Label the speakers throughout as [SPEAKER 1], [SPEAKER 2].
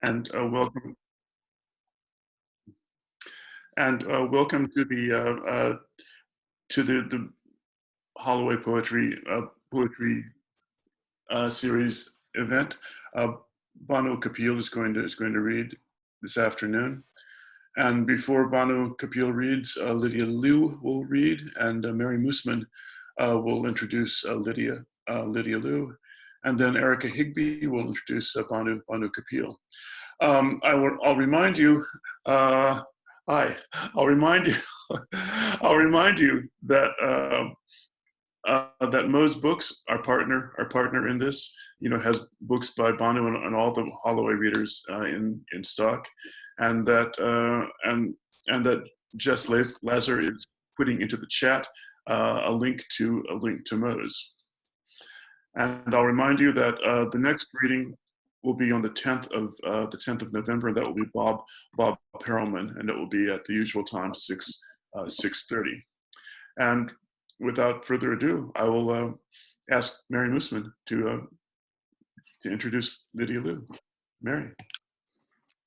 [SPEAKER 1] and welcome to the Holloway poetry series event. Uh, Bhanu Kapil is going to read this afternoon, and before Bhanu Kapil reads, Lydia Liu will read, and Mary Moosman will introduce Lydia Liu, and then Erica Higby will introduce Bhanu Kapil. I'll remind you. Hi. I'll remind you. I'll remind you that that Mo's Books, our partner in this, has books by Bhanu and all the Holloway readers in stock, and that Jess Lazar is putting into the chat a link to Mo's. And I'll remind you that the next reading will be on the 10th of November. That will be Bob Perelman, and it will be at the usual time, 6:30. And without further ado, I will ask Mary Moosman to introduce Lydia Liu. Mary.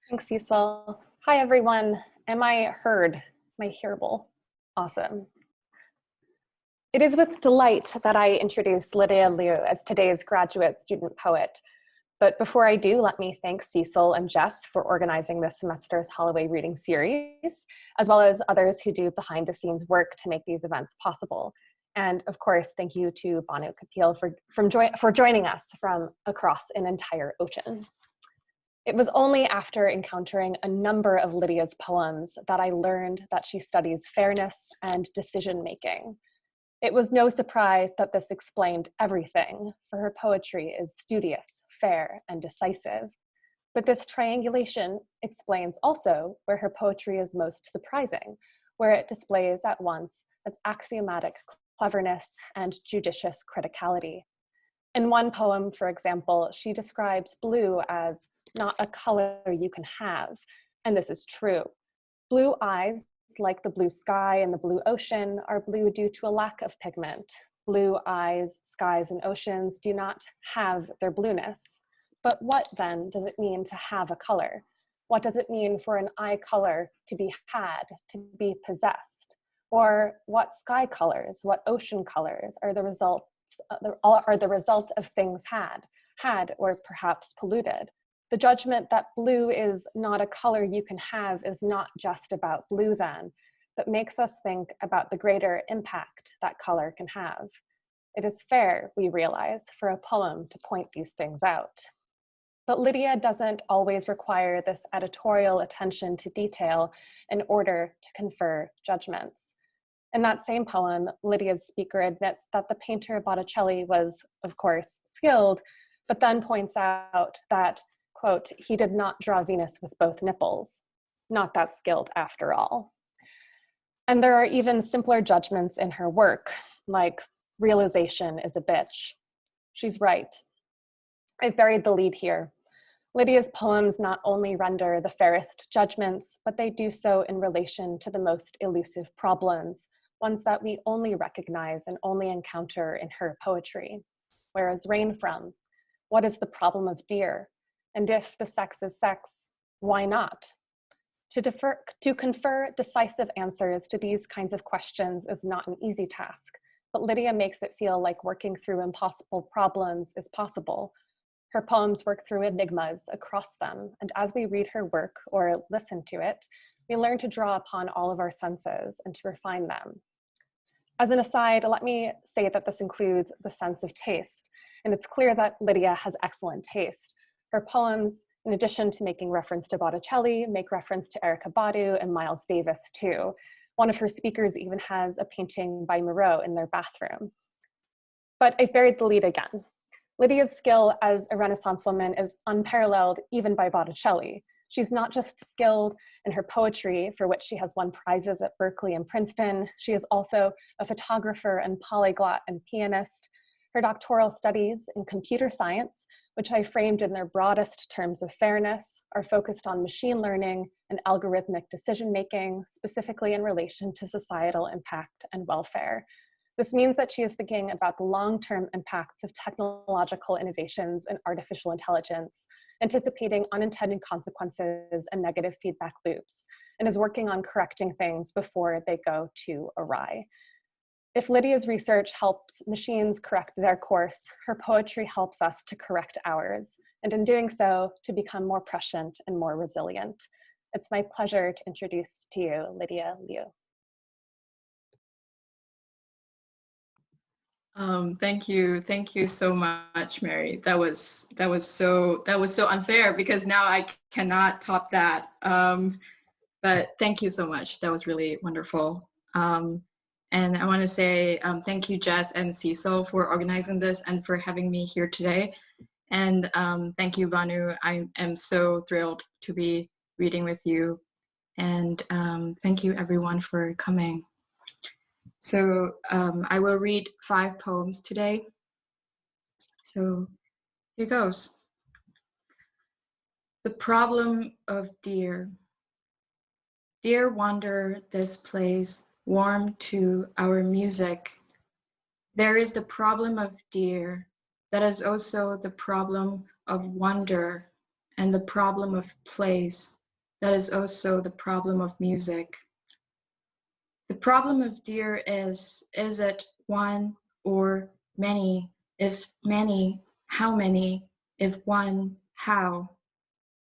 [SPEAKER 2] Thanks, Cecil. Hi, everyone. Am I heard? Am I hearable? Awesome. It is with delight that I introduce Lydia Liu as today's graduate student poet. But before I do, let me thank Cecil and Jess for organizing this semester's Holloway reading series, as well as others who do behind the scenes work to make these events possible. And of course, thank you to Bhanu Kapil for joining us from across an entire ocean. It was only after encountering a number of Lydia's poems that I learned that she studies fairness and decision-making. It was no surprise that this explained everything, for her poetry is studious, fair, and decisive. But this triangulation explains also where her poetry is most surprising, where it displays at once its axiomatic cleverness and judicious criticality. In one poem, for example, she describes blue as not a color you can have, and this is true. Blue eyes, like the blue sky and the blue ocean, are blue due to a lack of pigment. Blue eyes, skies, and oceans do not have their blueness. But what then does it mean to have a color? What does it mean for an eye color to be had, to be possessed? Or what sky colors, what ocean colors are the result of things had, or perhaps polluted? The judgment that blue is not a color you can have is not just about blue then, but makes us think about the greater impact that color can have. It is fair, we realize, for a poem to point these things out. But Lydia doesn't always require this editorial attention to detail in order to confer judgments. In that same poem, Lydia's speaker admits that the painter Botticelli was, of course, skilled, but then points out that, quote, he did not draw Venus with both nipples. Not that skilled after all. And there are even simpler judgments in her work, like realization is a bitch. She's right. I've buried the lead here. Lydia's poems not only render the fairest judgments, but they do so in relation to the most elusive problems, ones that we only recognize and only encounter in her poetry. Where is rain from? What is the problem of deer? And if the sex is sex, why not? To confer decisive answers to these kinds of questions is not an easy task, but Lydia makes it feel like working through impossible problems is possible. Her poems work through enigmas across them, and as we read her work or listen to it, we learn to draw upon all of our senses and to refine them. As an aside, let me say that this includes the sense of taste, and it's clear that Lydia has excellent taste. Her poems, in addition to making reference to Botticelli, make reference to Erykah Badu and Miles Davis too. One of her speakers even has a painting by Moreau in their bathroom. But I've buried the lead again. Lydia's skill as a Renaissance woman is unparalleled even by Botticelli. She's not just skilled in her poetry, for which she has won prizes at Berkeley and Princeton. She is also a photographer and polyglot and pianist. Her doctoral studies in computer science, which I framed in their broadest terms of fairness, are focused on machine learning and algorithmic decision-making, specifically in relation to societal impact and welfare. This means that she is thinking about the long-term impacts of technological innovations in artificial intelligence, anticipating unintended consequences and negative feedback loops, and is working on correcting things before they go too awry. If Lydia's research helps machines correct their course, her poetry helps us to correct ours, and in doing so, to become more prescient and more resilient. It's my pleasure to introduce to you Lydia Liu.
[SPEAKER 3] Thank you so much, Mary. That was so unfair because now I cannot top that. But thank you so much. That was really wonderful. And I want to say thank you, Jess and Cecil, for organizing this and for having me here today. And thank you, Bhanu. I am so thrilled to be reading with you. And thank you, everyone, for coming. So I will read 5 poems today. So here goes. The problem of deer. Deer wander this place, warm to our music. There is the problem of deer, that is also the problem of wonder, and the problem of place, that is also the problem of music. The problem of deer is it one or many? If many, how many? If one, how?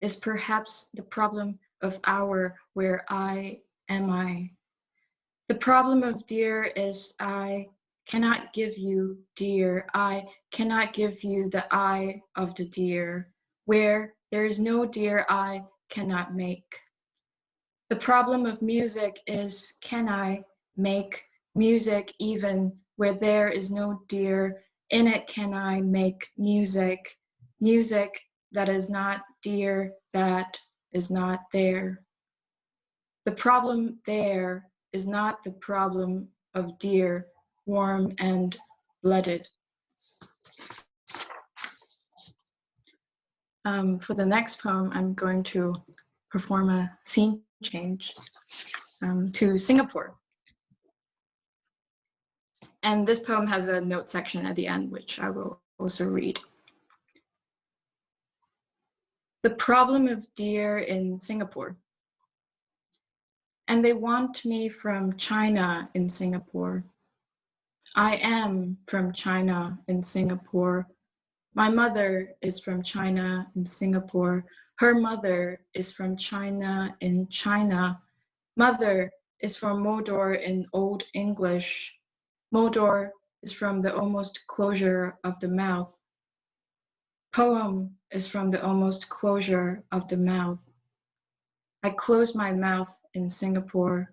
[SPEAKER 3] Is perhaps the problem of hour where am I? The problem of deer is I cannot give you deer. I cannot give you the eye of the deer. Where there is no deer, I cannot make. The problem of music is, can I make music even where there is no deer? In it can I make music, music that is not deer, that is not there. The problem there is not the problem of deer, warm and blooded. For the next poem, I'm going to perform a scene change to Singapore. And this poem has a note section at the end, which I will also read. The problem of deer in Singapore. And they want me from China in Singapore. I am from China in Singapore. My mother is from China in Singapore. Her mother is from China in China. Mother is from Modor in Old English. Modor is from the almost closure of the mouth. Poem is from the almost closure of the mouth. I close my mouth in Singapore.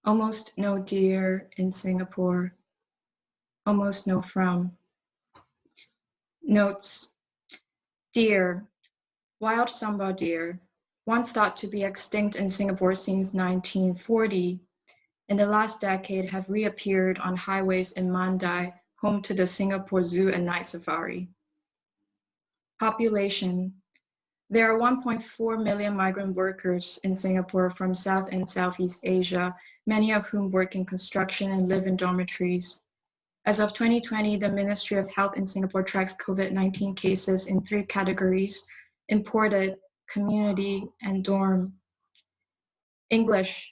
[SPEAKER 3] Almost no deer in Singapore. Almost no from. Notes. Deer, wild Samba deer, once thought to be extinct in Singapore since 1940, in the last decade have reappeared on highways in Mandai, home to the Singapore Zoo and Night Safari. Population. There are 1.4 million migrant workers in Singapore from South and Southeast Asia, many of whom work in construction and live in dormitories. As of 2020, the Ministry of Health in Singapore tracks COVID-19 cases in 3 categories: imported, community, and dorm. English.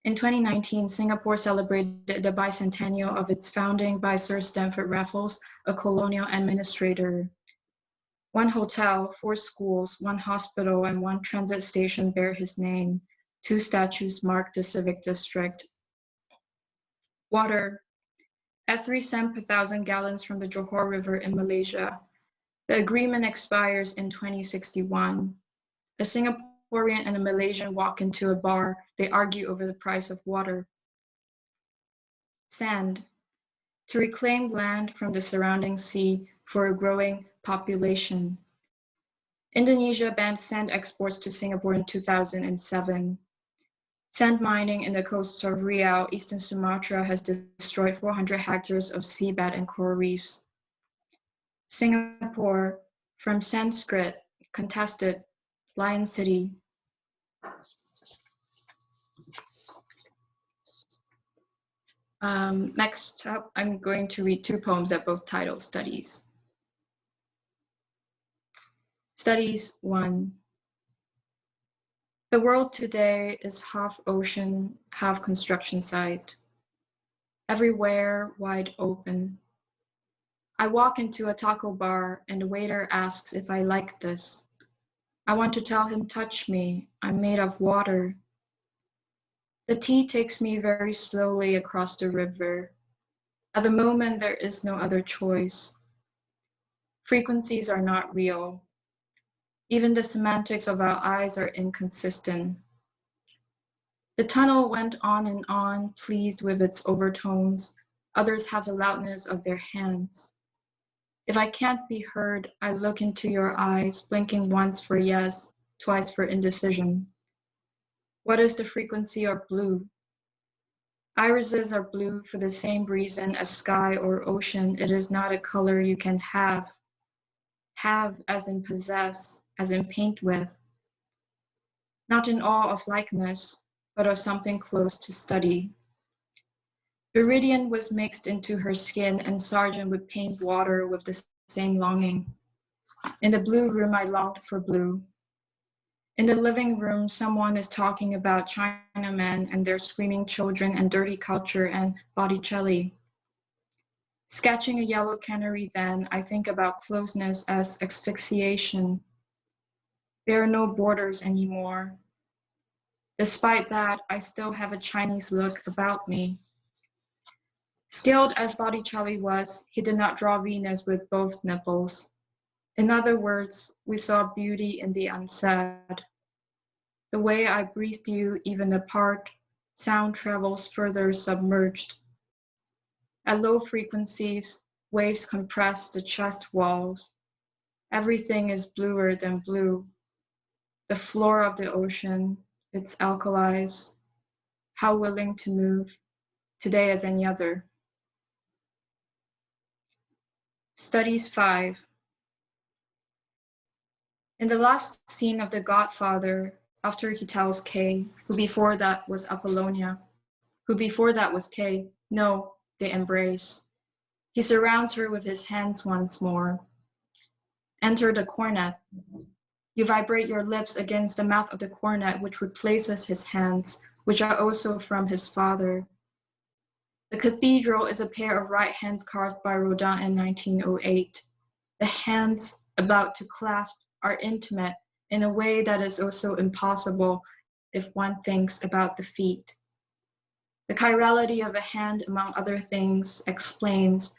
[SPEAKER 3] In 2019, Singapore celebrated the bicentennial of its founding by Sir Stamford Raffles, a colonial administrator. 1 hotel, 4 schools, 1 hospital, and 1 transit station bear his name. 2 statues mark the civic district. Water. At 3 cents per 1,000 gallons from the Johor River in Malaysia. The agreement expires in 2061. A Singaporean and a Malaysian walk into a bar. They argue over the price of water. Sand. To reclaim land from the surrounding sea for a growing population. Indonesia banned sand exports to Singapore in 2007. Sand mining in the coasts of Riau, eastern Sumatra, has destroyed 400 hectares of seabed and coral reefs. Singapore, from Sanskrit, contested, Lion City. Next up, I'm going to read two poems that both title Studies. Studies 1. The world today is half ocean, half construction site. Everywhere wide open. I walk into a taco bar and the waiter asks if I like this. I want to tell him, touch me, I'm made of water. The tea takes me very slowly across the river. At the moment, there is no other choice. Frequencies are not real. Even the semantics of our eyes are inconsistent. The tunnel went on, pleased with its overtones. Others have the loudness of their hands. If I can't be heard, I look into your eyes, blinking once for yes, twice for indecision. What is the frequency of blue? Irises are blue for the same reason as sky or ocean. It is not a color you can have. Have as in possess, as in paint with. Not in awe of likeness, but of something close to study. Viridian was mixed into her skin, and Sargent would paint water with the same longing. In the blue room, I longed for blue. In the living room, someone is talking about Chinamen and their screaming children and dirty culture and Botticelli. Sketching a yellow canary then, I think about closeness as asphyxiation. There are no borders anymore. Despite that, I still have a Chinese look about me. Skilled as Botticelli was, he did not draw Venus with both nipples. In other words, we saw beauty in the unsaid. The way I breathed you, even apart, sound travels further submerged. At low frequencies, waves compress the chest walls. Everything is bluer than blue. The floor of the ocean, its alkalis, how willing to move, today as any other. Studies 5. In the last scene of The Godfather, after he tells Kay, who before that was Apollonia, who before that was Kay, no, they embrace. He surrounds her with his hands once more. Enter the cornet. You vibrate your lips against the mouth of the cornet, which replaces his hands, which are also from his father. The cathedral is a pair of right hands carved by Rodin in 1908. The hands about to clasp are intimate in a way that is also impossible if one thinks about the feet. The chirality of a hand, among other things, explains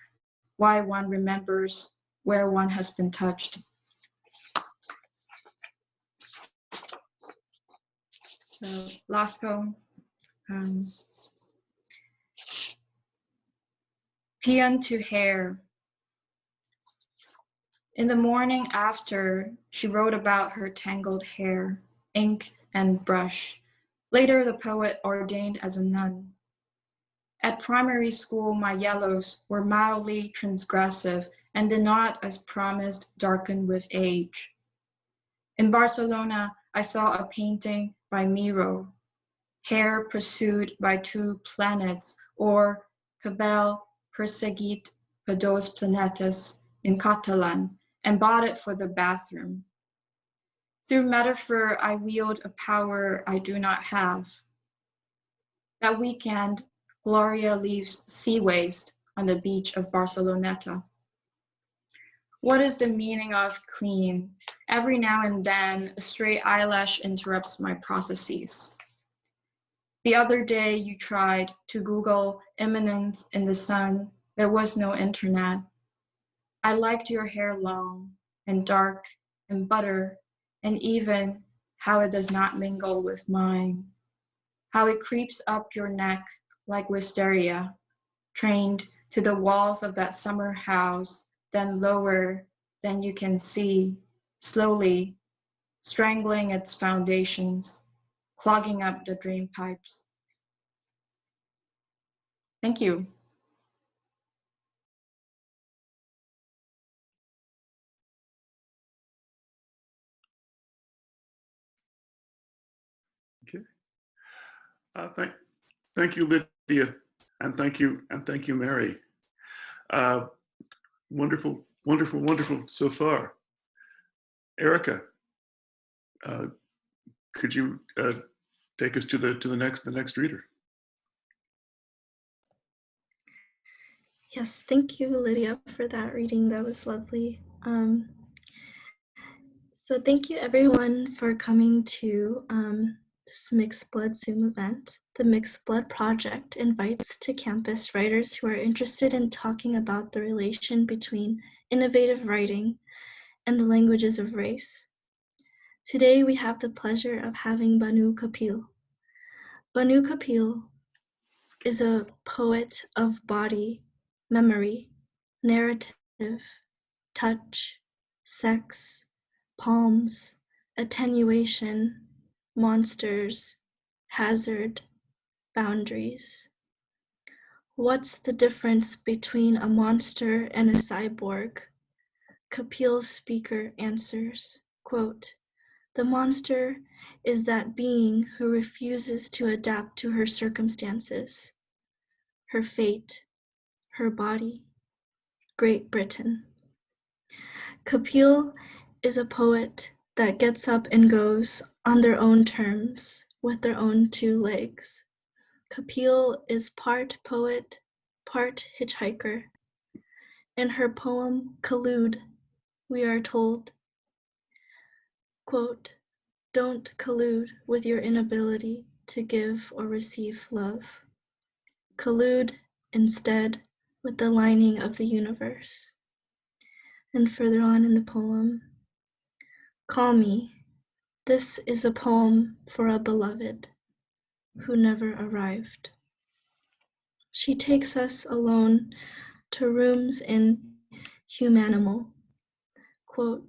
[SPEAKER 3] why one remembers where one has been touched. So, last poem. Paean to Hair. In the morning after, she wrote about her tangled hair, ink and brush. Later, the poet ordained as a nun. At primary school, my yellows were mildly transgressive and did not, as promised, darken with age. In Barcelona, I saw a painting by Miro, Hair Pursued by Two Planets, or Cabell Perseguit per dos planetes in Catalan, and bought it for the bathroom. Through metaphor, I wield a power I do not have. That weekend, Gloria leaves sea waste on the beach of Barceloneta. What is the meaning of clean? Every now and then, a stray eyelash interrupts my processes. The other day, you tried to Google imminence in the sun. There was no internet. I liked your hair long and dark and butter, and even how it does not mingle with mine. How it creeps up your neck like wisteria, trained to the walls of that summer house, then lower than you can see, slowly, strangling its foundations, clogging up the drain pipes. Thank you.
[SPEAKER 1] Okay. Thank you, Lydia. and thank you, Mary. Uh, wonderful, wonderful, wonderful so far. Erica, uh, could you take us to the next reader?
[SPEAKER 4] Yes, thank you, Lydia, for that reading. That was lovely. So thank you everyone for coming to this Mixed Blood Zoom event. The Mixed Blood Project invites to campus writers who are interested in talking about the relation between innovative writing and the languages of race. Today we have the pleasure of having Bhanu Kapil. Bhanu Kapil is a poet of body, memory, narrative, touch, sex, palms, attenuation, monsters, hazard, boundaries. What's the difference between a monster and a cyborg? Kapil's speaker answers, quote, "The monster is that being who refuses to adapt to her circumstances, her fate, her body, Great Britain." Kapil is a poet that gets up and goes on their own terms, with their own two legs. Kapil is part poet, part hitchhiker. In her poem, Collude, we are told, quote, "Don't collude with your inability to give or receive love. Collude instead with the lining of the universe." And further on in the poem, "Call me. This is a poem for a beloved who never arrived." She takes us alone to rooms in Humanimal. Quote,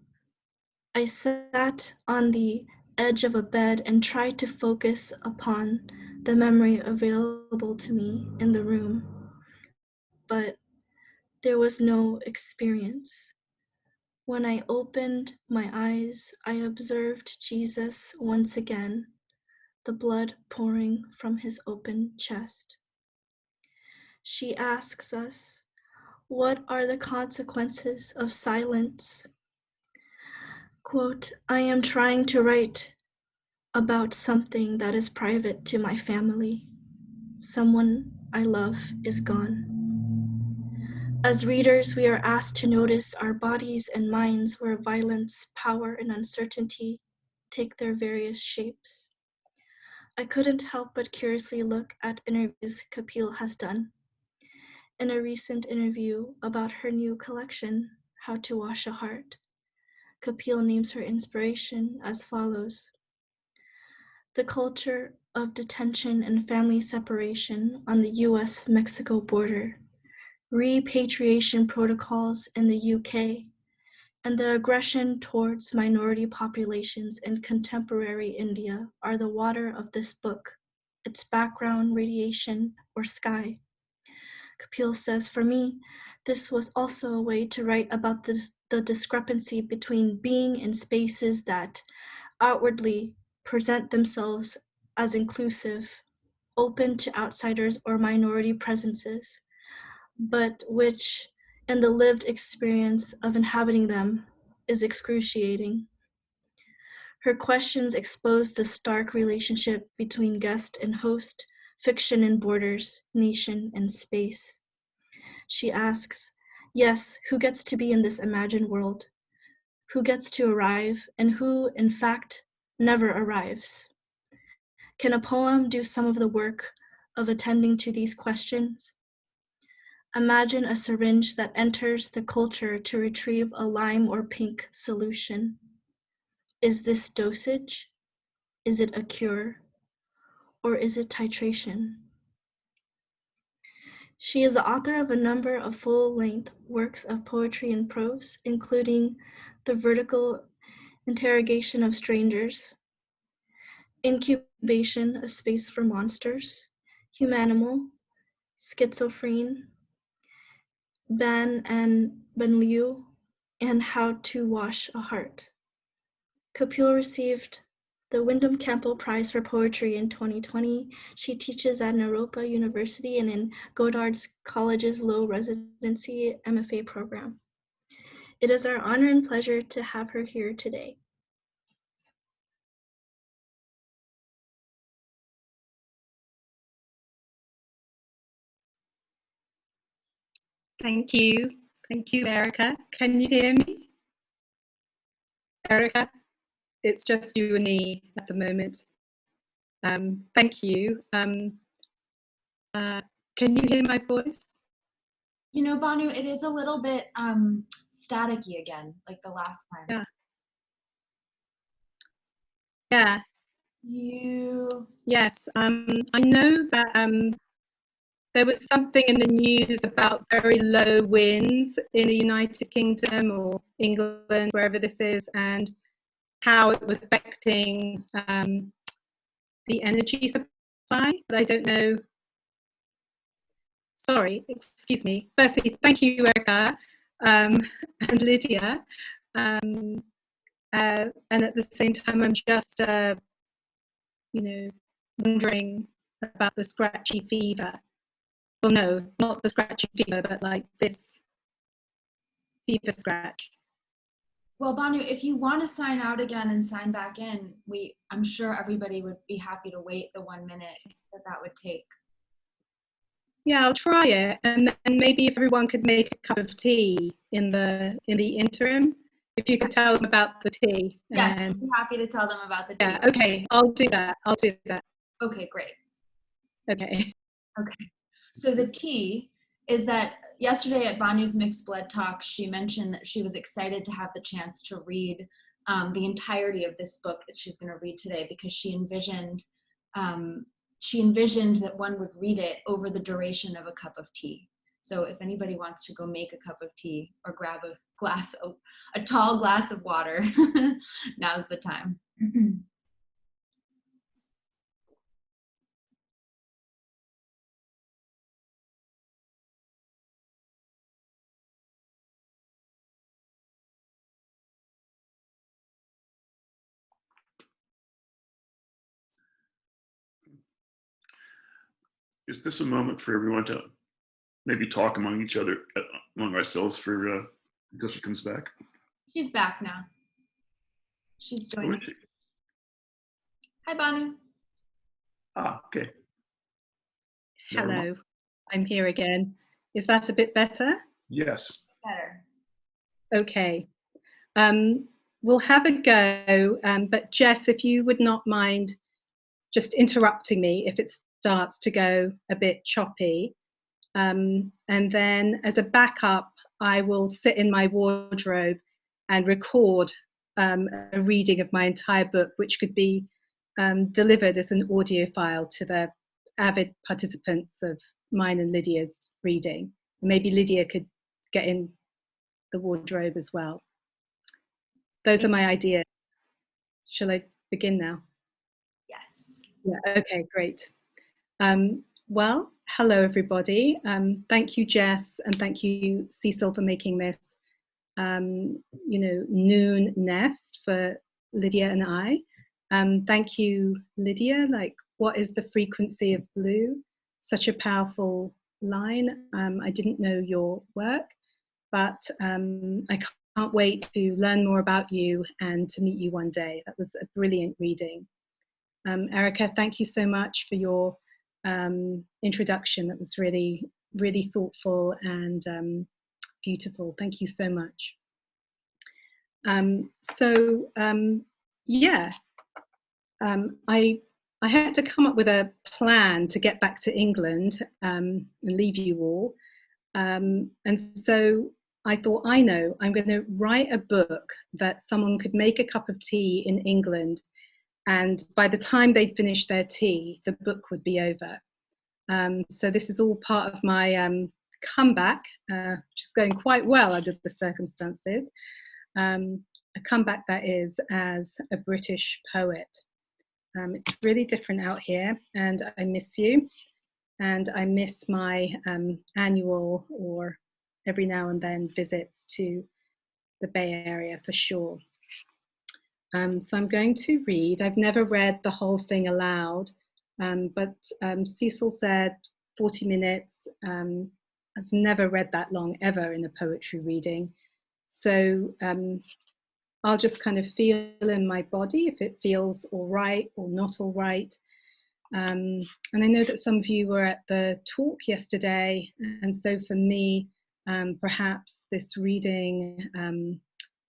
[SPEAKER 4] "I sat on the edge of a bed and tried to focus upon the memory available to me in the room, but there was no experience. When I opened my eyes, I observed Jesus once again, the blood pouring from his open chest." She asks us, what are the consequences of silence? Quote, "I am trying to write about something that is private to my family. Someone I love is gone." As readers, we are asked to notice our bodies and minds where violence, power, and uncertainty take their various shapes. I couldn't help but curiously look at interviews Kapil has done. In a recent interview about her new collection, How to Wash a Heart, Kapil names her inspiration as follows: "The culture of detention and family separation on the US-Mexico border, repatriation protocols in the UK, and the aggression towards minority populations in contemporary India are the water of this book, its background, radiation, or sky." Kapil says, "For me, this was also a way to write about the discrepancy between being in spaces that outwardly present themselves as inclusive, open to outsiders or minority presences, but which, in the lived experience of inhabiting them, is excruciating." Her questions expose the stark relationship between guest and host, fiction and borders, nation and space. She asks, yes, who gets to be in this imagined world? Who gets to arrive, and who, in fact, never arrives? Can a poem do some of the work of attending to these questions? Imagine a syringe that enters the culture to retrieve a lime or pink solution. Is this dosage? Is it a cure? Or is it titration? She is the author of a number of full-length works of poetry and prose, including The Vertical Interrogation of Strangers, Incubation, A Space for Monsters, Humanimal, Schizophrene, Ban and Benliu, and How to Wash a Heart. Kapil received the Wyndham Campbell Prize for Poetry in 2020. She teaches at Naropa University and in Goddard College's Low Residency MFA program. It is our honor and pleasure to have her here today.
[SPEAKER 5] Thank you. Thank you, Erica. Can you hear me? Erica, it's just you and me at the moment. Thank you. Can you hear my voice?
[SPEAKER 6] You know, Bhanu, it is a little bit staticky again, like the last time.
[SPEAKER 5] Yeah. Yeah. Yes. I know that there was something in the news about very low winds in the United Kingdom or England, wherever this is, and how it was affecting the energy supply, but I don't know. Sorry, excuse me. Firstly, thank you, Erica and Lydia. And at the same time, I'm just, wondering about the scratchy fever. Well, no, not the scratchy fever, but like this fever scratch.
[SPEAKER 6] Well, Bhanu, if you want to sign out again and sign back in, I'm sure everybody would be happy to wait the 1 minute that would take.
[SPEAKER 5] Yeah, I'll try it, and then maybe if everyone could make a cup of tea in the interim, if you could tell them about the tea.
[SPEAKER 6] Yes, I'd be happy to tell them about the tea.
[SPEAKER 5] Yeah, okay, I'll do that.
[SPEAKER 6] Okay, great.
[SPEAKER 5] Okay.
[SPEAKER 6] Okay. So the tea is that yesterday at Bhanu's Mixed Blood Talk, she mentioned that she was excited to have the chance to read the entirety of this book that she's going to read today, because she envisioned that one would read it over the duration of a cup of tea. So if anybody wants to go make a cup of tea or grab a tall glass of water, now's the time.
[SPEAKER 1] Is this a moment for everyone to maybe talk among each other, among ourselves, until she comes back?
[SPEAKER 6] She's back now. She's joining. Hi, Bhanu.
[SPEAKER 1] Ah, okay.
[SPEAKER 5] Hello, I'm here again. Is that a bit better?
[SPEAKER 1] Yes.
[SPEAKER 6] Better.
[SPEAKER 5] Okay. We'll have a go, but Jess, if you would not mind just interrupting me if it starts to go a bit choppy. And then as a backup, I will sit in my wardrobe and record a reading of my entire book, which could be delivered as an audio file to the avid participants of mine and Lydia's reading. Maybe Lydia could get in the wardrobe as well. Those are my ideas. Shall I begin now?
[SPEAKER 6] Yes.
[SPEAKER 5] Yeah, okay, great. Well, hello everybody. Thank you, Jess, and thank you, Cecil, for making this, noon nest for Lydia and I. Thank you, Lydia. Like, what is the frequency of blue? Such a powerful line. I didn't know your work, but I can't wait to learn more about you and to meet you one day. That was a brilliant reading. Erica, thank you so much for your introduction. That was really, really thoughtful and beautiful. Thank you so much. I had to come up with a plan to get back to England and leave you all. And so I thought, I'm going to write a book that someone could make a cup of tea in England, and by the time they'd finished their tea, the book would be over. So this is all part of my comeback, which is going quite well under the circumstances. A comeback, that is, as a British poet. It's really different out here, and I miss you. And I miss my annual or every now and then visits to the Bay Area for sure. So I'm going to read. I've never read the whole thing aloud, but Cecil said 40 minutes. I've never read that long ever in a poetry reading. So I'll just kind of feel in my body if it feels all right or not all right. And I know that some of you were at the talk yesterday, and so for me, perhaps this reading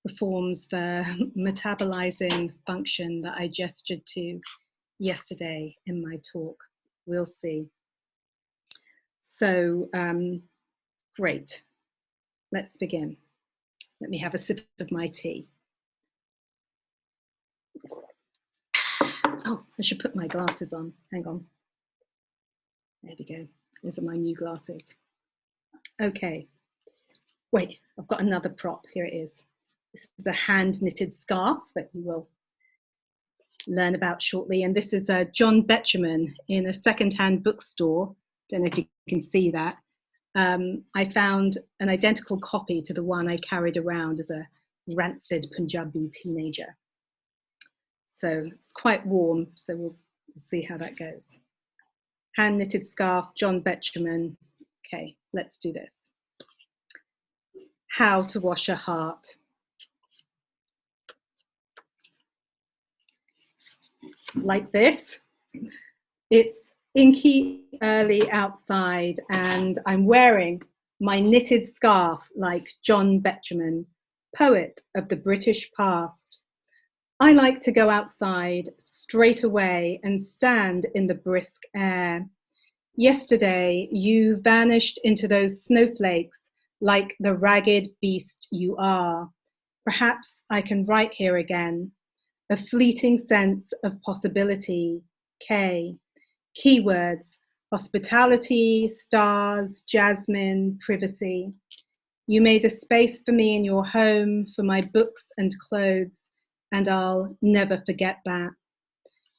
[SPEAKER 5] performs the metabolizing function that I gestured to yesterday in my talk. We'll see. So, great. Let's begin. Let me have a sip of my tea. Oh, I should put my glasses on. Hang on. There we go. Those are my new glasses. Okay. Wait, I've got another prop. Here it is. This is a hand-knitted scarf that you will learn about shortly. And this is John Betjeman in a second-hand bookstore. Don't know if you can see that. I found an identical copy to the one I carried around as a rancid Punjabi teenager. So it's quite warm, so we'll see how that goes. Hand-knitted scarf, John Betjeman. Okay, let's do this. How to wash a heart. Like this. It's inky early outside and I'm wearing my knitted scarf like John Betjeman, poet of the British past. I like to go outside straight away and stand in the brisk air. Yesterday, you vanished into those snowflakes like the ragged beast you are. Perhaps I can write here again. A fleeting sense of possibility, K. Keywords, hospitality, stars, jasmine, privacy. You made a space for me in your home, for my books and clothes, and I'll never forget that.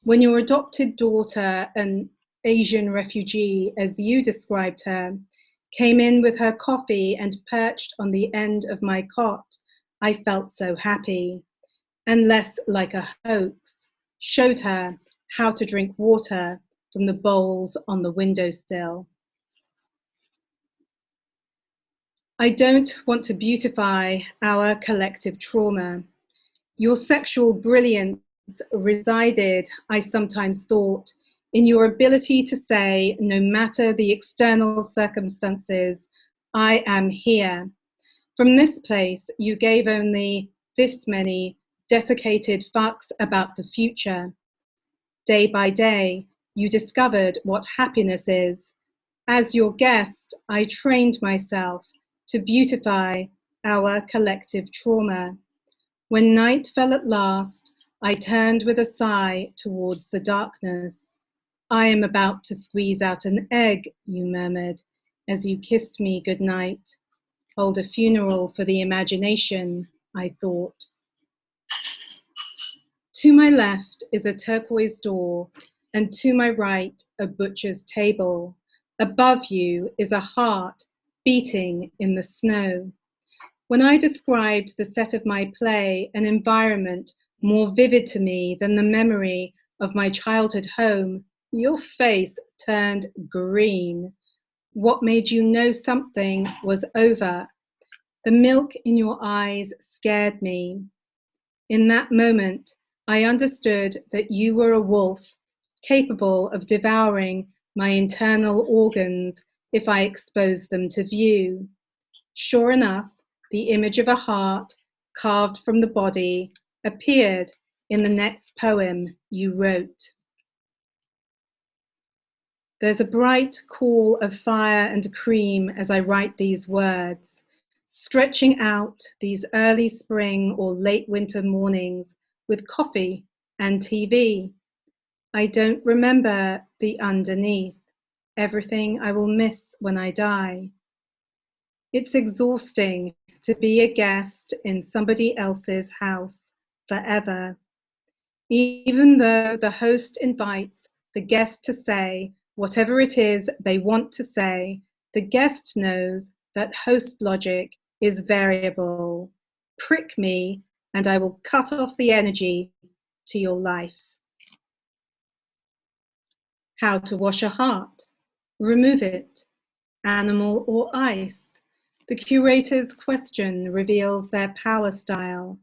[SPEAKER 5] When your adopted daughter, an Asian refugee, as you described her, came in with her coffee and perched on the end of my cot, I felt so happy, and less like a hoax, showed her how to drink water from the bowls on the windowsill. I don't want to beautify our collective trauma. Your sexual brilliance resided, I sometimes thought, in your ability to say, no matter the external circumstances, I am here. From this place, you gave only this many desiccated fucks about the future. Day by day, you discovered what happiness is. As your guest, I trained myself to beautify our collective trauma. When night fell at last, I turned with a sigh towards the darkness. I am about to squeeze out an egg, you murmured, as you kissed me goodnight. Hold a funeral for the imagination, I thought. To my left is a turquoise door, and to my right, a butcher's table. Above you is a heart beating in the snow. When I described the set of my play, an environment more vivid to me than the memory of my childhood home, your face turned green. What made you know something was over? The milk in your eyes scared me. In that moment, I understood that you were a wolf, capable of devouring my internal organs if I exposed them to view. Sure enough, the image of a heart carved from the body appeared in the next poem you wrote. There's a bright call of fire and cream as I write these words, stretching out these early spring or late winter mornings with coffee and TV. I don't remember the underneath, everything I will miss when I die. It's exhausting to be a guest in somebody else's house forever. Even though the host invites the guest to say whatever it is they want to say, the guest knows that host logic is variable. Prick me and I will cut off the energy to your life. How to wash a heart, remove it, animal or ice. The curator's question reveals their power style.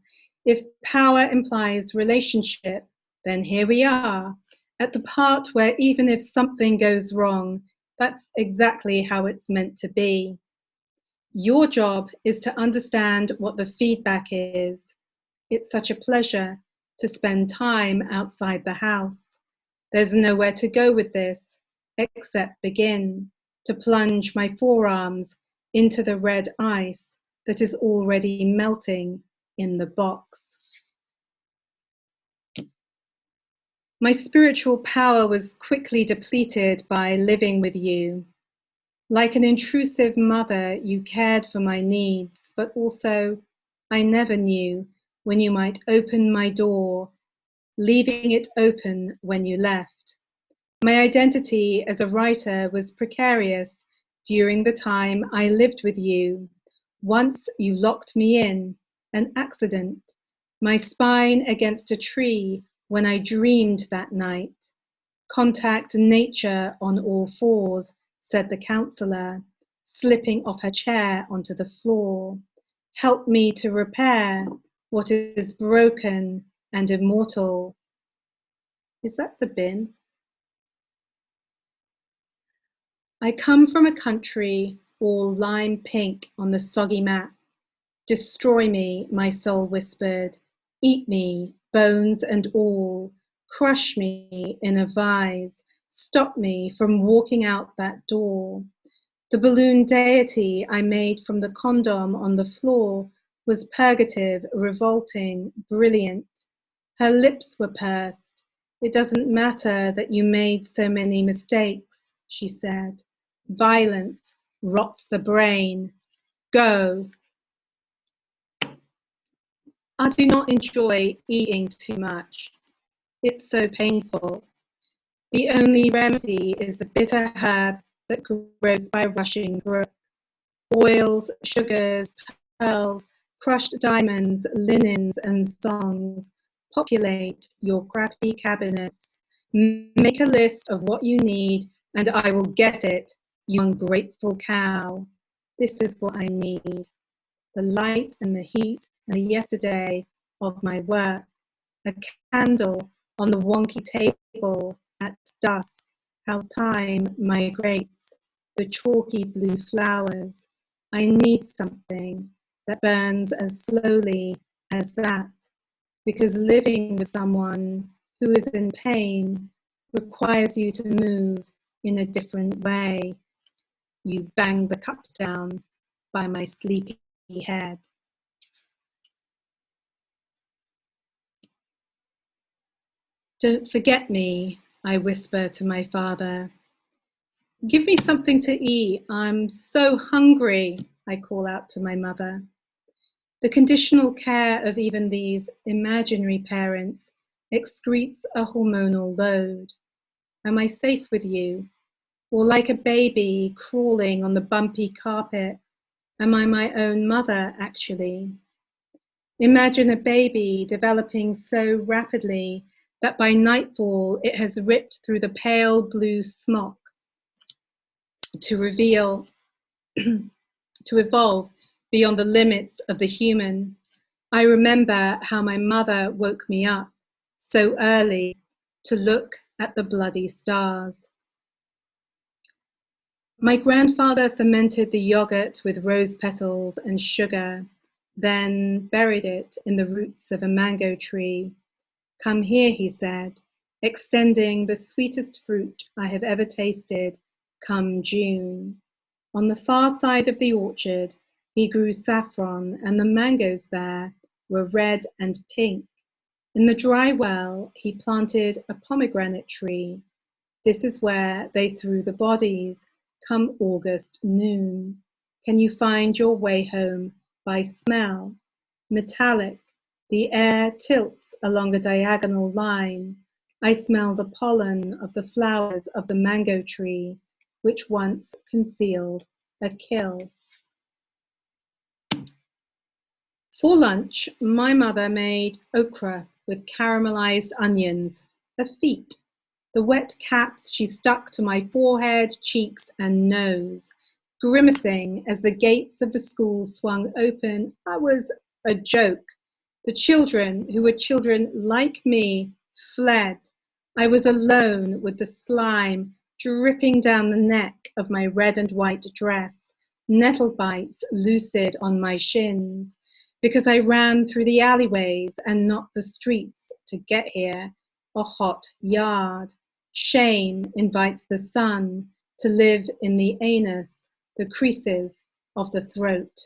[SPEAKER 5] If power implies relationship, then here we are, at the part where even if something goes wrong, that's exactly how it's meant to be. Your job is to understand what the feedback is. It's such a pleasure to spend time outside the house. There's nowhere to go with this, except begin to plunge my forearms into the red ice that is already melting in the box. My spiritual power was quickly depleted by living with you. Like an intrusive mother, you cared for my needs, but also I never knew when you might open my door, leaving it open when you left. My identity as a writer was precarious during the time I lived with you. Once you locked me in, an accident, my spine against a tree when I dreamed that night. Contact nature on all fours, said the counselor, slipping off her chair onto the floor. Help me to repair what is broken and immortal. Is that the bin? I come from a country all lime pink on the soggy map. Destroy me, my soul whispered. Eat me, bones and all. Crush me in a vise. Stop me from walking out that door. The balloon deity I made from the condom on the floor was purgative, revolting, brilliant. Her lips were pursed. It doesn't matter that you made so many mistakes, she said. Violence rots the brain. Go. I do not enjoy eating too much. It's so painful. The only remedy is the bitter herb that grows by a rushing brook. Oils, sugars, pearls, crushed diamonds, linens, and songs populate your crappy cabinets. Make a list of what you need, and I will get it, you ungrateful cow. This is what I need. The light and the heat and the yesterday of my work. A candle on the wonky table at dusk. How time migrates. The chalky blue flowers. I need something that burns as slowly as that, because living with someone who is in pain requires you to move in a different way. You bang the cup down by my sleepy head. Don't forget me, I whisper to my father. Give me something to eat. I'm so hungry, I call out to my mother. The conditional care of even these imaginary parents excretes a hormonal load. Am I safe with you? Or like a baby crawling on the bumpy carpet, am I my own mother actually? Imagine a baby developing so rapidly that by nightfall it has ripped through the pale blue smock to reveal, to evolve beyond the limits of the human. I remember how my mother woke me up so early to look at the bloody stars. My grandfather fermented the yogurt with rose petals and sugar, then buried it in the roots of a mango tree. Come here, he said, extending the sweetest fruit I have ever tasted come June. On the far side of the orchard, he grew saffron, and the mangoes there were red and pink. In the dry well, he planted a pomegranate tree. This is where they threw the bodies come August noon. Can you find your way home by smell? Metallic, the air tilts along a diagonal line. I smell the pollen of the flowers of the mango tree, which once concealed a kill. For lunch, my mother made okra with caramelized onions, a feat. The wet caps she stuck to my forehead, cheeks, and nose. Grimacing as the gates of the school swung open, I was a joke. The children, who were children like me, fled. I was alone with the slime dripping down the neck of my red and white dress, nettle bites lucid on my shins, because I ran through the alleyways and not the streets to get here, a hot yard. Shame invites the sun to live in the anus, the creases of the throat.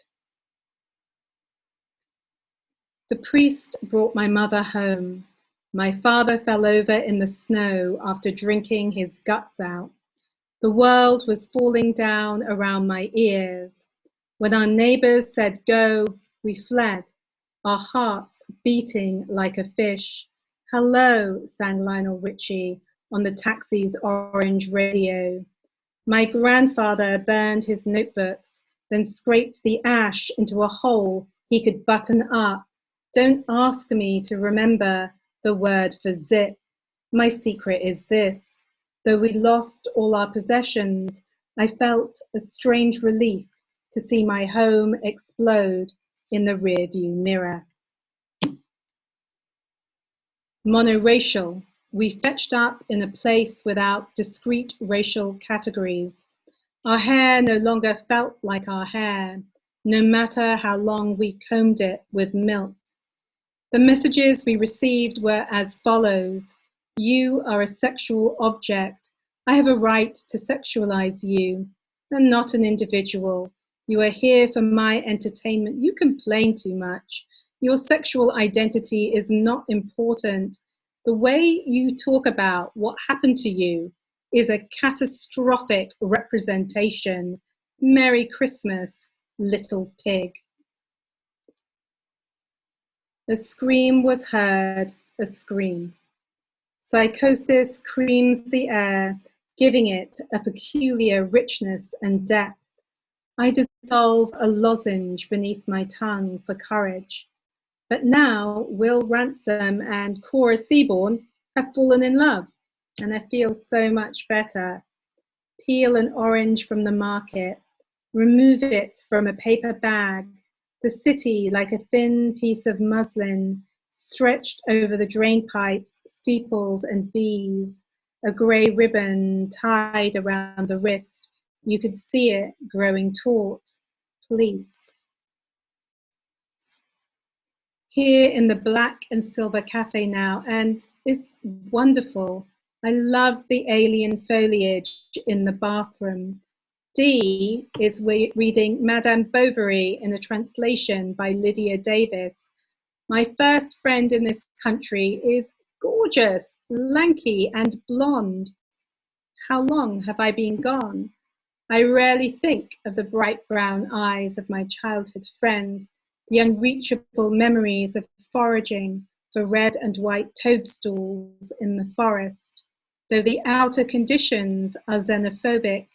[SPEAKER 5] The priest brought my mother home. My father fell over in the snow after drinking his guts out. The world was falling down around my ears. When our neighbors said go, we fled, our hearts beating like a fish. Hello, sang Lionel Richie on the taxi's orange radio. My grandfather burned his notebooks, then scraped the ash into a hole he could button up. Don't ask me to remember the word for zip. My secret is this. Though we lost all our possessions, I felt a strange relief to see my home explode in the rearview mirror. Monoracial, we fetched up in a place without discrete racial categories. Our hair no longer felt like our hair, no matter how long we combed it with milk. The messages we received were as follows. You are a sexual object. I have a right to sexualize you. I'm not an individual. You are here for my entertainment. You complain too much. Your sexual identity is not important. The way you talk about what happened to you is a catastrophic representation. Merry Christmas, little pig. A scream was heard, a scream. Psychosis creams the air, giving it a peculiar richness and depth. I dissolve a lozenge beneath my tongue for courage. But now Will Ransom and Cora Seaborn have fallen in love, and I feel so much better. Peel an orange from the market, remove it from a paper bag, the city like a thin piece of muslin stretched over the drain pipes, steeples and bees, a grey ribbon tied around the wrist. You could see it growing taut. Please. Here in the black and silver cafe now, and it's wonderful. I love the alien foliage in the bathroom. Dee is reading Madame Bovary in a translation by Lydia Davis. My first friend in this country is gorgeous, lanky and blonde. How long have I been gone? I rarely think of the bright brown eyes of my childhood friends, the unreachable memories of foraging for red and white toadstools in the forest. Though the outer conditions are xenophobic,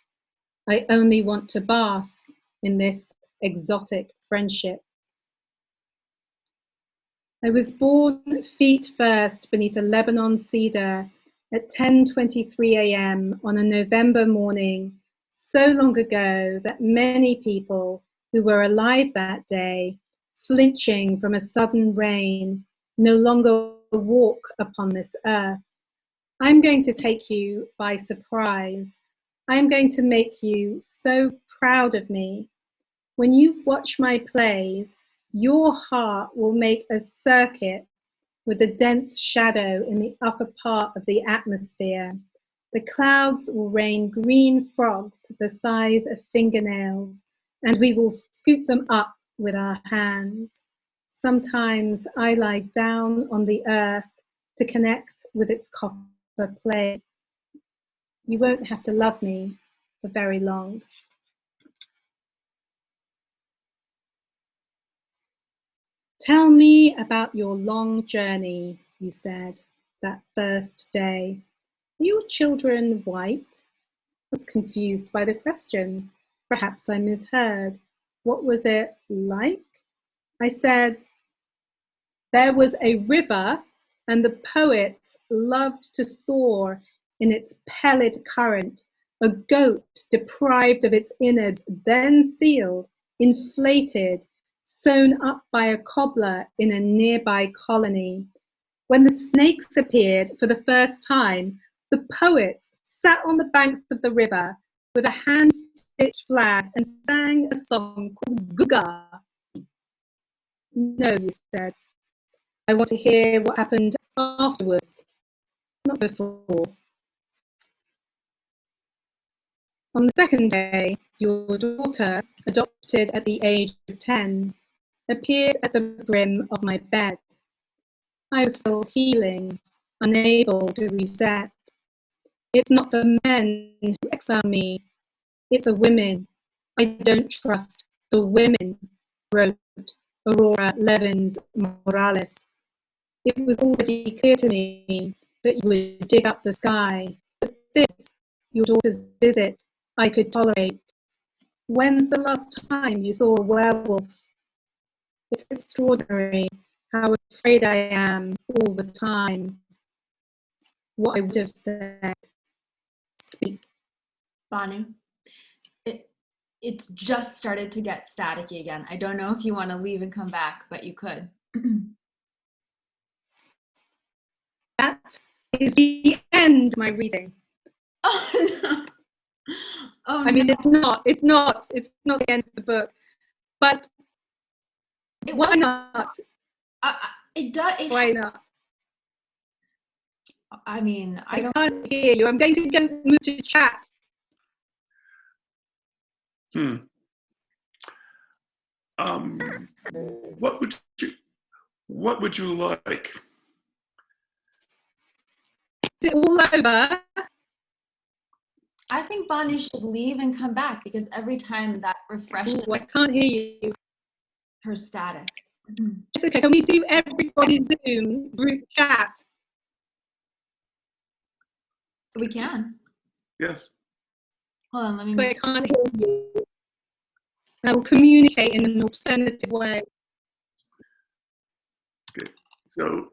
[SPEAKER 5] I only want to bask in this exotic friendship. I was born feet first beneath a Lebanon cedar at 10:23 a.m. on a November morning, so long ago that many people who were alive that day, flinching from a sudden rain, no longer walk upon this earth. I'm going to take you by surprise. I'm going to make you so proud of me. When you watch my plays, your heart will make a circuit with a dense shadow in the upper part of the atmosphere. The clouds will rain green frogs the size of fingernails, and we will scoop them up with our hands. Sometimes I lie down on the earth to connect with its copper plate. You won't have to love me for very long. Tell me about your long journey, you said, that first day. Are your children white? I was confused by the question. Perhaps I misheard. What was it like? I said, there was a river and the poets loved to soar in its pallid current, a goat deprived of its innards, then sealed, inflated, sewn up by a cobbler in a nearby colony. When the snakes appeared for the first time, the poets sat on the banks of the river with a hand-stitched flag and sang a song called Guga. No, you said. I want to hear what happened afterwards, not before. On the second day, your daughter, adopted at the age of 10, appeared at the brim of my bed. I was still healing, unable to reset. It's not the men who exile me, it's the women. I don't trust the women, wrote Aurora Levins Morales. It was already clear to me that you would dig up the sky, but this, your daughter's visit, I could tolerate. When's the last time you saw a werewolf? It's extraordinary how afraid I am all the time. What I would have said. Speak.
[SPEAKER 6] Bhanu, it's just started to get staticky again. I don't know if you want to leave and come back, but you could.
[SPEAKER 5] That is the end of my reading.
[SPEAKER 6] Oh no. Oh,
[SPEAKER 5] I mean,
[SPEAKER 6] no.
[SPEAKER 5] it's not the end of the book, but why not?
[SPEAKER 6] It does.
[SPEAKER 5] Why not?
[SPEAKER 6] I mean, I don't.
[SPEAKER 5] can't hear you. I'm going to go move to chat.
[SPEAKER 1] What would you like?
[SPEAKER 5] Is it all over?
[SPEAKER 6] I think Bhanu should leave and come back because every time that refreshes
[SPEAKER 5] Ooh, I can't hear you.
[SPEAKER 6] her static.
[SPEAKER 5] It's okay. Can we do everybody's Zoom group chat?
[SPEAKER 6] We can.
[SPEAKER 1] Yes.
[SPEAKER 6] Hold on, let me.
[SPEAKER 5] So I can't hear you. I will communicate in an alternative way.
[SPEAKER 1] Okay. So,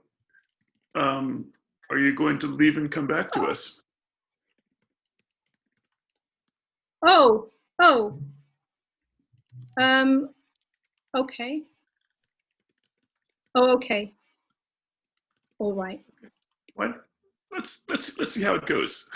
[SPEAKER 1] are you going to leave and come back to us?
[SPEAKER 5] Oh. Okay. Oh, okay. All right.
[SPEAKER 1] What? Let's see how it goes.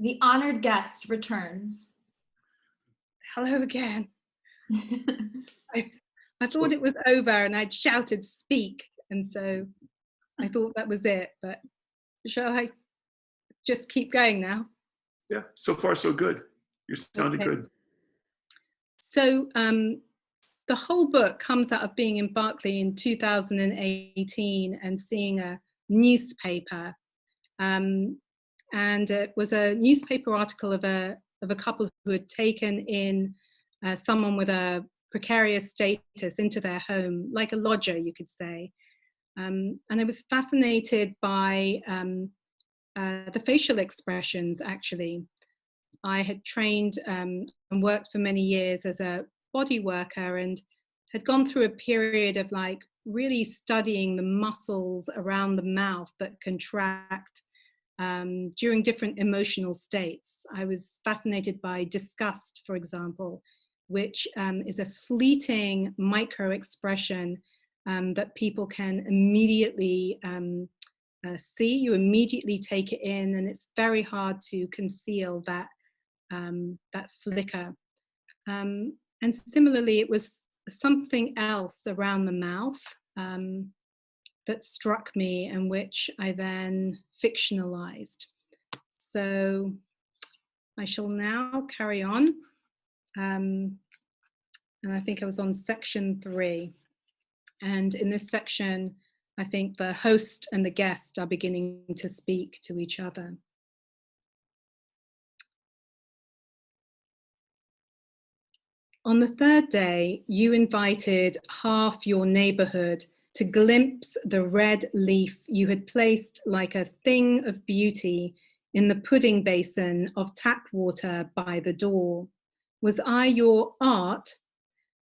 [SPEAKER 6] The honored guest returns.
[SPEAKER 5] Hello again. I thought it was over and I'd shouted speak, and so I thought that was it, but shall I just keep going now?
[SPEAKER 1] Yeah, so far so good. You're sounding
[SPEAKER 5] Okay.
[SPEAKER 1] good.
[SPEAKER 5] So the whole book comes out of being in Berkeley in 2018 and seeing a newspaper. And it was a newspaper article of a couple who had taken in someone with a precarious status into their home, like a lodger, you could say. And I was fascinated by the facial expressions, actually. I had trained and worked for many years as a body worker and had gone through a period of like really studying the muscles around the mouth that contract during different emotional states. I was fascinated by disgust, for example, which is a fleeting micro expression that people can immediately see. You immediately take it in, and it's very hard to conceal that that flicker. And similarly, it was something else around the mouth that struck me and which I then fictionalized. So I shall now carry on. And I think I was on section 3. And in this section, I think the host and the guest are beginning to speak to each other. On the third day, you invited half your neighborhood to glimpse the red leaf you had placed like a thing of beauty in the pudding basin of tap water by the door. Was I your art?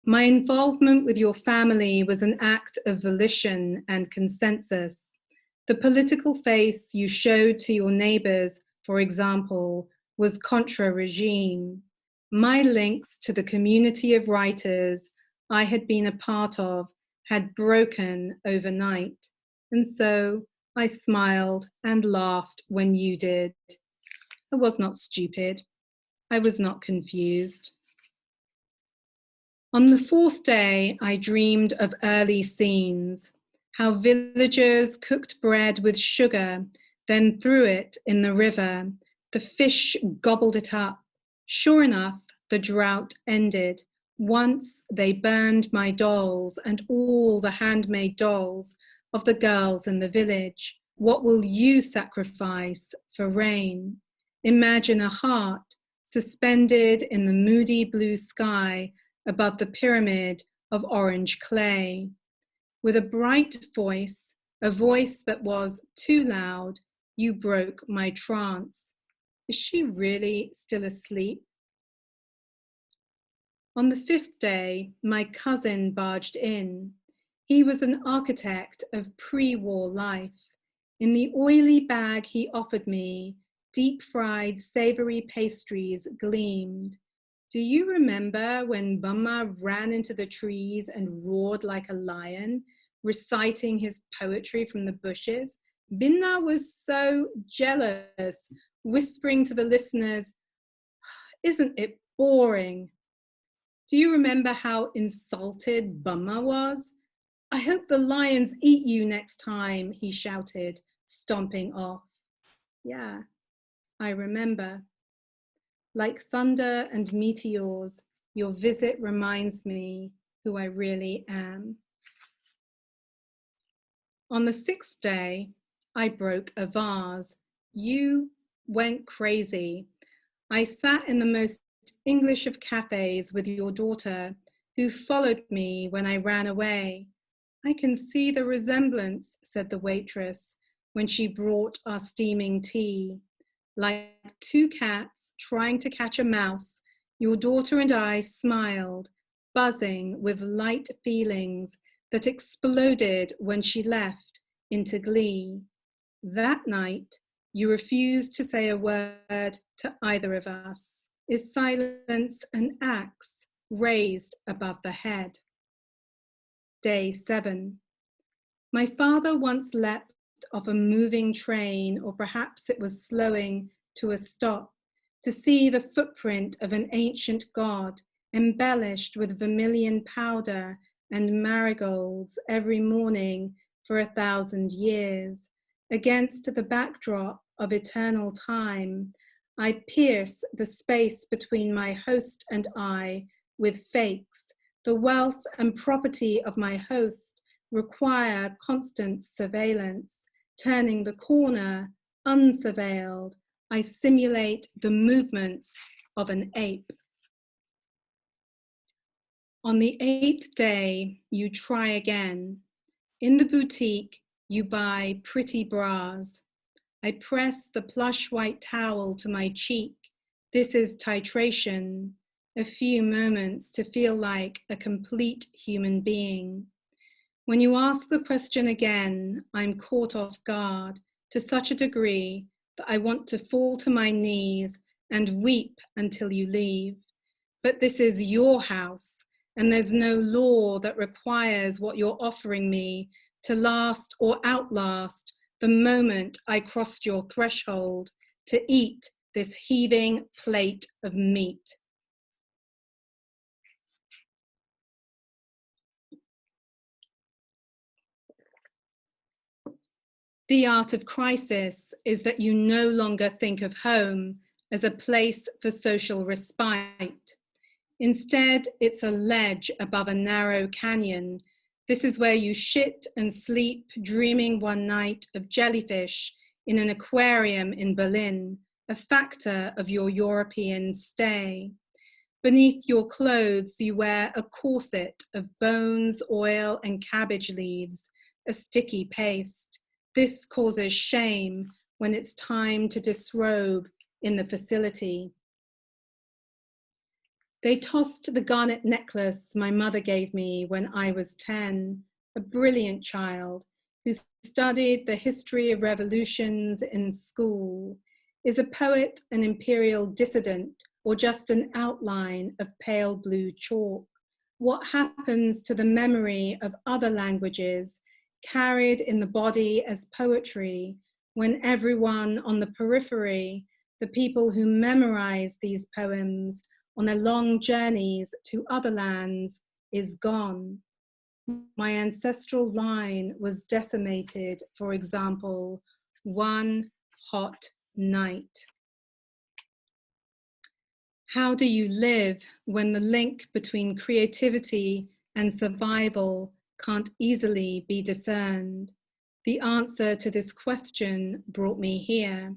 [SPEAKER 5] My involvement with your family was an act of volition and consensus. The political face you showed to your neighbors, for example, was contra-regime. My links to the community of writers I had been a part of had broken overnight, and so I smiled and laughed when you did. I was not stupid. I was not confused. On the fourth day, I dreamed of early scenes, how villagers cooked bread with sugar, then threw it in the river. The fish gobbled it up. Sure enough, the drought ended. Once they burned my dolls and all the handmade dolls of the girls in the village. What will you sacrifice for rain? Imagine a heart suspended in the moody blue sky above the pyramid of orange clay. With a bright voice, a voice that was too loud, you broke my trance. Is she really still asleep? On the fifth day, my cousin barged in. He was an architect of pre-war life. In the oily bag he offered me, deep-fried savory pastries gleamed. Do you remember when Bumma ran into the trees and roared like a lion, reciting his poetry from the bushes? Binna was so jealous, whispering to the listeners, "Isn't it boring?" Do you remember how insulted Bumma was? "I hope the lions eat you next time," he shouted, stomping off. Yeah, I remember. Like thunder and meteors, your visit reminds me who I really am. On the sixth day, I broke a vase. You went crazy. I sat in the most English of cafes with your daughter, who followed me when I ran away. "I can see the resemblance," said the waitress when she brought our steaming tea. Like two cats trying to catch a mouse, your daughter and I smiled, buzzing with light feelings that exploded when she left into glee. That night, you refused to say a word to either of us. Is silence an axe raised above the head? Day 7. My father once leapt off a moving train, or perhaps it was slowing to a stop, to see the footprint of an ancient god embellished with vermilion powder and marigolds every morning for 1,000 years. Against the backdrop of eternal time, I pierce the space between my host and I with fakes. The wealth and property of my host require constant surveillance. Turning the corner, unsurveilled, I simulate the movements of an ape. On the 8th day, you try again. In the boutique, you buy pretty bras. I press the plush white towel to my cheek. This is titration, a few moments to feel like a complete human being. When you ask the question again, I'm caught off guard to such a degree that I want to fall to my knees and weep until you leave. But this is your house, and there's no law that requires what you're offering me to last or outlast the moment I crossed your threshold to eat this heaving plate of meat. The art of crisis is that you no longer think of home as a place for social respite. Instead, it's a ledge above a narrow canyon. This is where you shit and sleep, dreaming one night of jellyfish in an aquarium in Berlin, a factor of your European stay. Beneath your clothes, you wear a corset of bones, oil, and cabbage leaves, a sticky paste. This causes shame when it's time to disrobe in the facility. They tossed the garnet necklace my mother gave me when I was 10, a brilliant child who studied the history of revolutions in school. Is a poet an imperial dissident or just an outline of pale blue chalk? What happens to the memory of other languages carried in the body as poetry when everyone on the periphery, the people who memorize these poems on their long journeys to other lands, is gone? My ancestral line was decimated, for example, one hot night. How do you live when the link between creativity and survival can't easily be discerned? The answer to this question brought me here.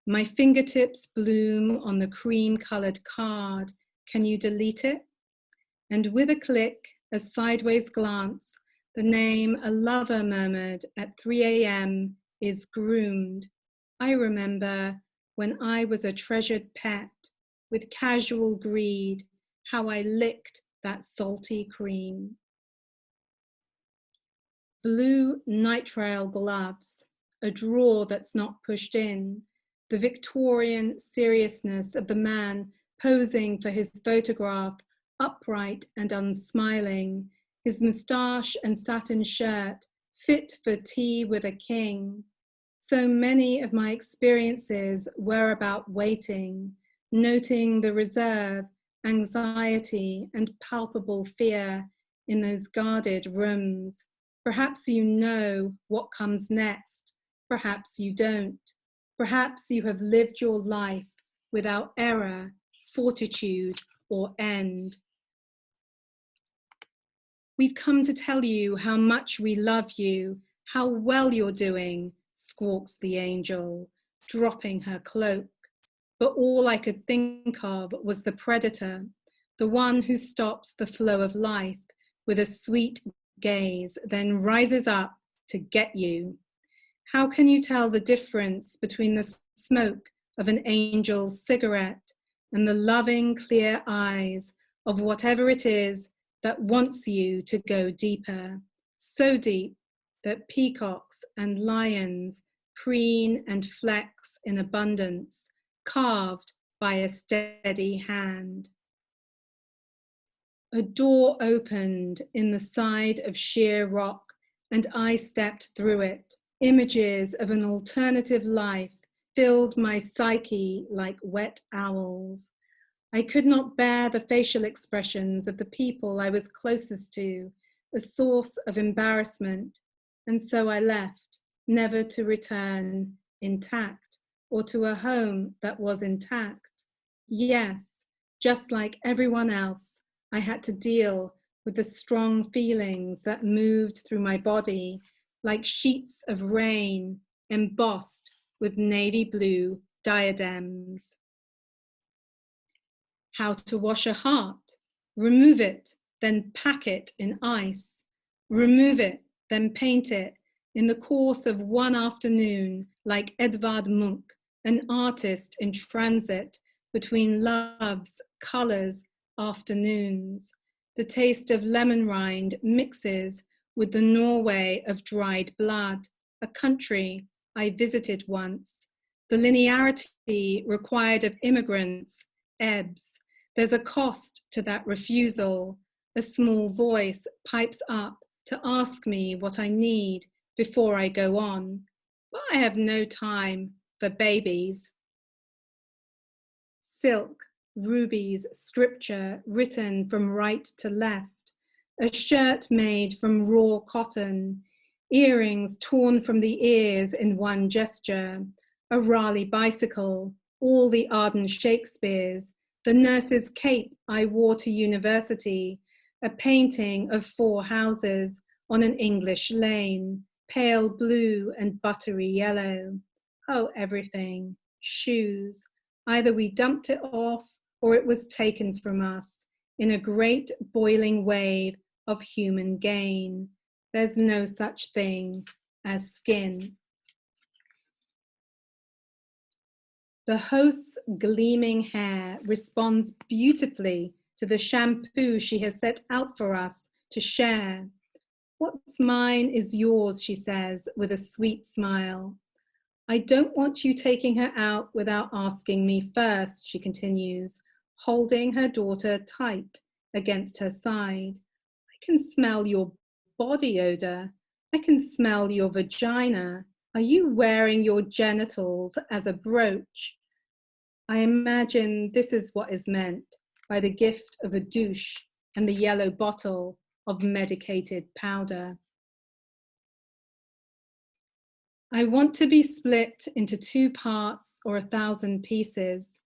[SPEAKER 5] My fingertips bloom on the cream-colored card. Can you delete it? And with a click, a sideways glance, the name a lover murmured at 3 a.m. is groomed. I remember when I was a treasured pet, with casual greed, how I licked that salty cream. Blue nitrile gloves, a drawer that's not pushed in, the Victorian seriousness of the man posing for his photograph, upright and unsmiling, his moustache and satin shirt, fit for tea with a king. So many of my experiences were about waiting, noting the reserve, anxiety, and palpable fear in those guarded rooms. Perhaps you know what comes next, perhaps you don't. Perhaps you have lived your life without error, fortitude, or end. We've come to tell you how much we love you, how well you're doing, squawks the angel, dropping her cloak. But all I could think of was the predator, the one who stops the flow of life with a sweet gaze, then rises up to get you. How can you tell the difference between the smoke of an angel's cigarette and the loving, clear eyes of whatever it is that wants you to go deeper, so deep that peacocks and lions preen and flex in abundance, carved by a steady hand? A door opened in the side of sheer rock, and I stepped through it. Images of an alternative life filled my psyche like wet owls. I could not bear the facial expressions of the people I was closest to, a source of embarrassment, and so I left, never to return intact, or to a home that was intact. Yes, just like everyone else, I had to deal with the strong feelings that moved through my body like sheets of rain embossed with navy blue diadems. How to wash a heart, remove it, then pack it in ice, remove it, then paint it in the course of one afternoon, like Edvard Munch, an artist in transit between love's colors afternoons. The taste of lemon rind mixes with the Norway of dried blood, a country I visited once. The linearity required of immigrants ebbs. There's a cost to that refusal. A small voice pipes up to ask me what I need before I go on. But I have no time for babies. Silk, rubies, scripture written from right to left, a shirt made from raw cotton, earrings torn from the ears in one gesture, a Raleigh bicycle, all the Arden Shakespeares, the nurse's cape I wore to university, a painting of 4 houses on an English lane, pale blue and buttery yellow. Oh, everything. Shoes. Either we dumped it off or it was taken from us in a great boiling wave of human gain. There's no such thing as skin. The host's gleaming hair responds beautifully to the shampoo she has set out for us to share. What's mine is yours, she says with a sweet smile. I don't want you taking her out without asking me first, she continues, holding her daughter tight against her side. I can smell your body odor. I can smell your vagina. Are you wearing your genitals as a brooch? I imagine this is what is meant by the gift of a douche and the yellow bottle of medicated powder. I want to be split into 2 parts or 1,000 pieces.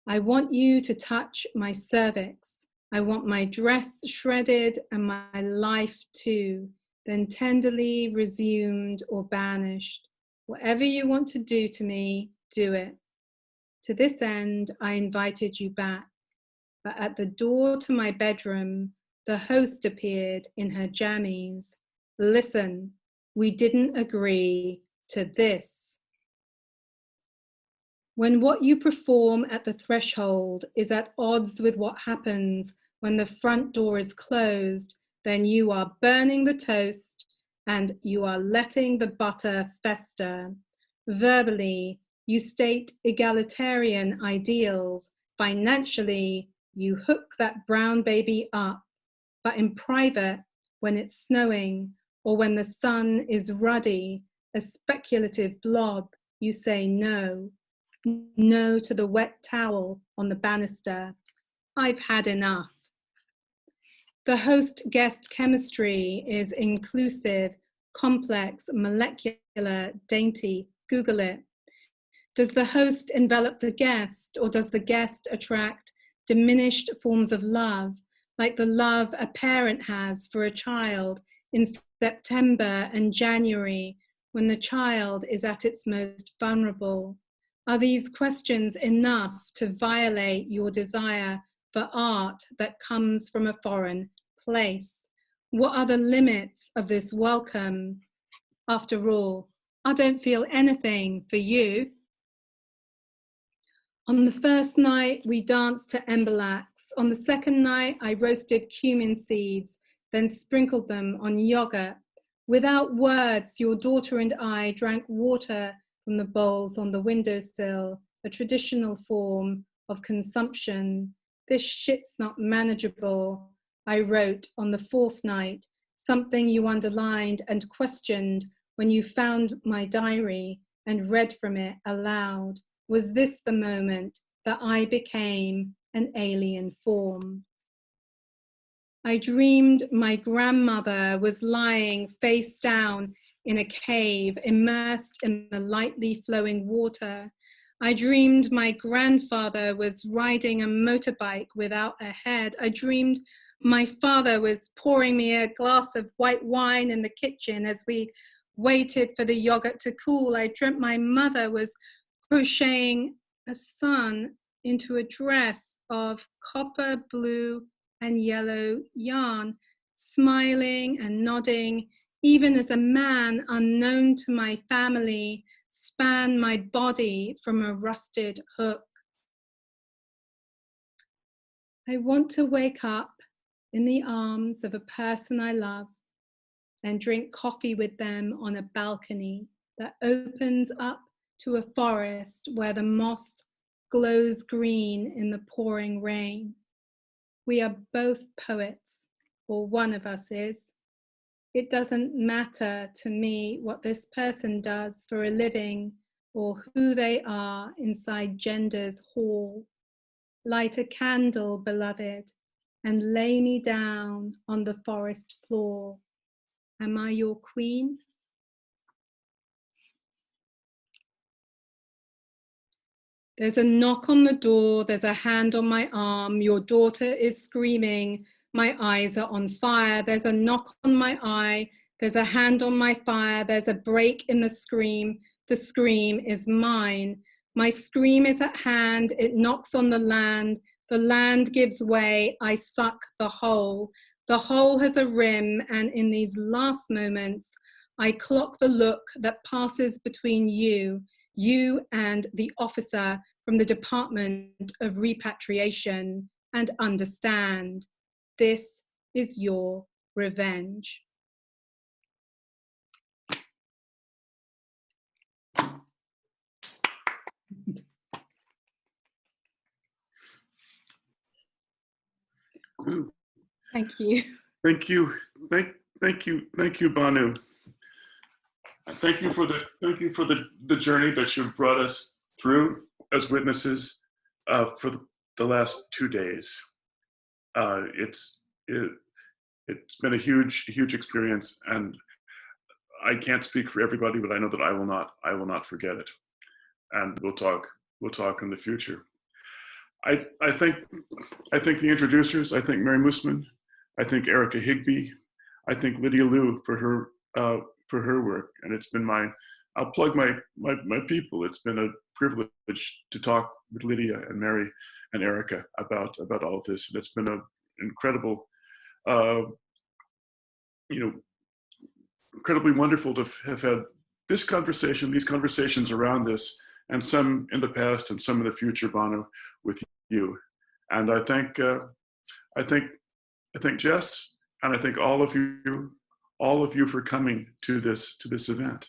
[SPEAKER 5] I want you to touch my cervix. I want my dress shredded and my life too, then tenderly resumed or banished. Whatever you want to do to me, do it. To this end, I invited you back, but at the door to my bedroom, the host appeared in her jammies. Listen, we didn't agree to this. When what you perform at the threshold is at odds with what happens when the front door is closed, then you are burning the toast and you are letting the butter fester. Verbally, you state egalitarian ideals. Financially, you hook that brown baby up. But in private, when it's snowing or when the sun is ruddy, a speculative blob, you say no. No to the wet towel on the banister. I've had enough. The host-guest chemistry is inclusive, complex, molecular, dainty. Google it. Does the host envelop the guest, or does the guest attract diminished forms of love, like the love a parent has for a child in September and January, when the child is at its most vulnerable? Are these questions enough to violate your desire for art that comes from a foreign place? What are the limits of this welcome? After all, I don't feel anything for you. On the first night, we danced to Embalax. On the second night, I roasted cumin seeds, then sprinkled them on yogurt. Without words, your daughter and I drank water from the bowls on the windowsill, a traditional form of consumption. This shit's not manageable, I wrote on the fourth night, something you underlined and questioned when you found my diary and read from it aloud. Was this the moment that I became an alien form? I dreamed my grandmother was lying face down in a cave, immersed in the lightly flowing water. I dreamed my grandfather was riding a motorbike without a head. I dreamed my father was pouring me a glass of white wine in the kitchen as we waited for the yogurt to cool. I dreamt my mother was crocheting a sun into a dress of copper blue and yellow yarn, smiling and nodding, even as a man unknown to my family span my body from a rusted hook. I want to wake up in the arms of a person I love and drink coffee with them on a balcony that opens up to a forest where the moss glows green in the pouring rain. We are both poets, or one of us is. It doesn't matter to me what this person does for a living or who they are inside gender's hall. Light a candle, beloved, and lay me down on the forest floor. Am I your queen? There's a knock on the door, there's a hand on my arm, your daughter is screaming, my eyes are on fire, there's a knock on my eye, there's a hand on my fire, there's a break in the scream is mine. My scream is at hand, it knocks on the land gives way, I suck the hole has a rim, and in these last moments, I clock the look that passes between you and the officer from the Department of Repatriation, and understand this is your revenge. Thank you.
[SPEAKER 1] Thank you. Thank you, Bhanu. Thank you for the journey that you've brought us through as witnesses for the last 2 days. It's been a huge experience, and I can't speak for everybody, but I know that I will not forget it. And we'll talk in the future. I thank the introducers. I thank Mary Musman. I thank Erica Higbee. I thank Lydia Liu for her work. And it's been I'll plug my people. It's been a privilege to talk with Lydia and Mary and Erica about all of this. And it's been an incredible, incredibly wonderful to have had these conversations around this, and some in the past and some in the future, Bhanu, with you. And I thank Jess, and I thank all of you for coming to this event.